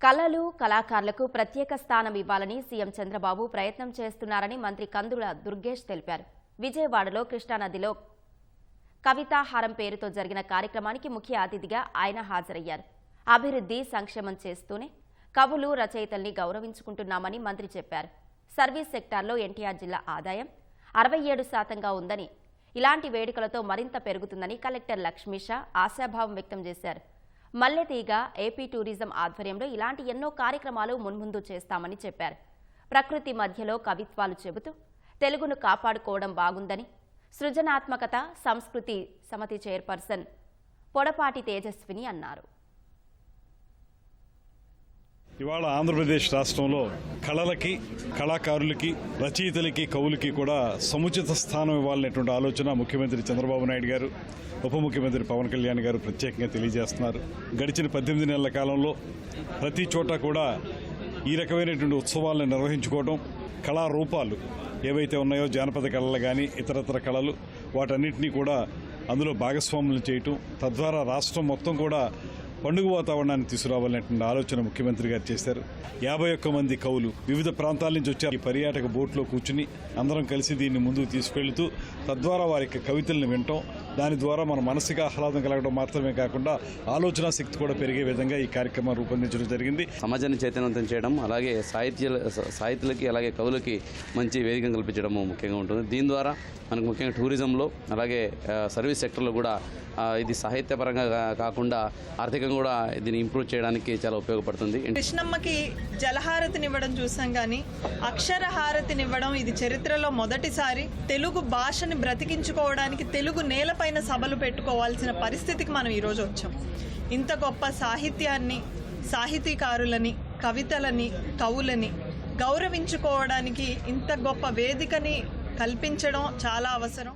కళలు కళాకారులకు ప్రత్యేక స్థానం ఇవ్వాలని సీఎం చంద్రబాబు ప్రయత్నం చేస్తున్నారని మంత్రి కందుల దుర్గేష్ తెలిపారు. విజయవాడలో కృష్ణానదిలో కవితాహారం పేరుతో జరిగిన కార్యక్రమానికి ముఖ్య అతిథిగా ఆయన హాజరయ్యారు. అభివృద్ధి సంక్షేమం చేస్తూనే కవులు రచయితల్ని గౌరవించుకుంటున్నామని మంత్రి చెప్పారు. సర్వీస్ సెక్టార్లో ఎన్టీఆర్ జిల్లా ఆదాయం 67% ఉందని, ఇలాంటి వేడుకలతో మరింత పెరుగుతుందని కలెక్టర్ లక్ష్మీష ఆశాభావం వ్యక్తం చేశారు. మల్లెతీగ ఏపీ టూరిజం ఆధ్వర్యంలో ఇలాంటి ఎన్నో కార్యక్రమాలు మున్ముందు చేస్తామని చెప్పారు. ప్రకృతి మధ్యలో కవిత్వాలు చెబుతూ తెలుగును కాపాడుకోవడం బాగుందని సృజనాత్మకత సంస్కృతి సమితి చైర్పర్సన్ పొడపాటి తేజస్విని అన్నారు. ఇవాళ ఆంధ్రప్రదేశ్ రాష్ట్రంలో కళలకి, కళాకారులకి, రచయితలకి, కవులకి కూడా సముచిత స్థానం ఇవ్వాలనేటువంటి ఆలోచన ముఖ్యమంత్రి చంద్రబాబు నాయుడు గారు, ఉప ముఖ్యమంత్రి పవన్ కళ్యాణ్ గారు ప్రత్యేకంగా తెలియజేస్తున్నారు. గడిచిన 18 నెలల కాలంలో ప్రతి చోట కూడా ఈ రకమైనటువంటి ఉత్సవాలను నిర్వహించుకోవడం, కళారూపాలు ఏవైతే ఉన్నాయో జానపద కళలు కానీ ఇతరత్ర కళలు వాటన్నిటినీ కూడా అందులో భాగస్వాములు చేయటం, తద్వారా రాష్ట్రం మొత్తం కూడా పండుగ వాతావరణాన్ని తీసుకురావాలనేటువంటి ఆలోచన ముఖ్యమంత్రి గారు చేశారు. 51 మంది కవులు వివిధ ప్రాంతాల నుంచి వచ్చారు. ఈ పర్యాటక బోట్లో కూర్చుని అందరం కలిసి దీన్ని ముందుకు తీసుకెళ్తూ తద్వారా వారి కవితలను వినటం, దాని ద్వారా మన మనసుకి ఆహ్లాదం కలగడం మాత్రమే కాకుండా ఆలోచన శక్తి కూడా పెరిగే విధంగా ఈ కార్యక్రమం రూపొందించడం జరిగింది. సమాజాన్ని చైతన్యవంతం చేయడం, అలాగే సాహిత్యులకి అలాగే కవులకి మంచి వేదిక కల్పించడం ముఖ్యంగా ఉంటుంది. దీని ద్వారా మనకు ముఖ్యంగా టూరిజంలో అలాగే సర్వీస్ సెక్టర్లో కూడా ఇది సాహిత్యపరంగా కాకుండా ఆర్థికంగా కూడా దీన్ని ఇంప్రూవ్ చేయడానికి చాలా ఉపయోగపడుతుంది. కృష్ణమ్మకి జలహారతినివ్వడం చూసాం, కానీ అక్షరహారతినివ్వడం ఇది చరిత్రలో మొదటిసారి. తెలుగు భాషని బ్రతికించుకోవడానికి తెలుగు నేలపైన సభలు పెట్టుకోవాల్సిన పరిస్థితికి మనం ఈరోజు వచ్చాం. ఇంత గొప్ప సాహిత్యాన్ని, సాహితీకారులని, కవితలని, కవులని గౌరవించుకోవడానికి ఇంత గొప్ప వేదికని కల్పించడం చాలా అవసరం.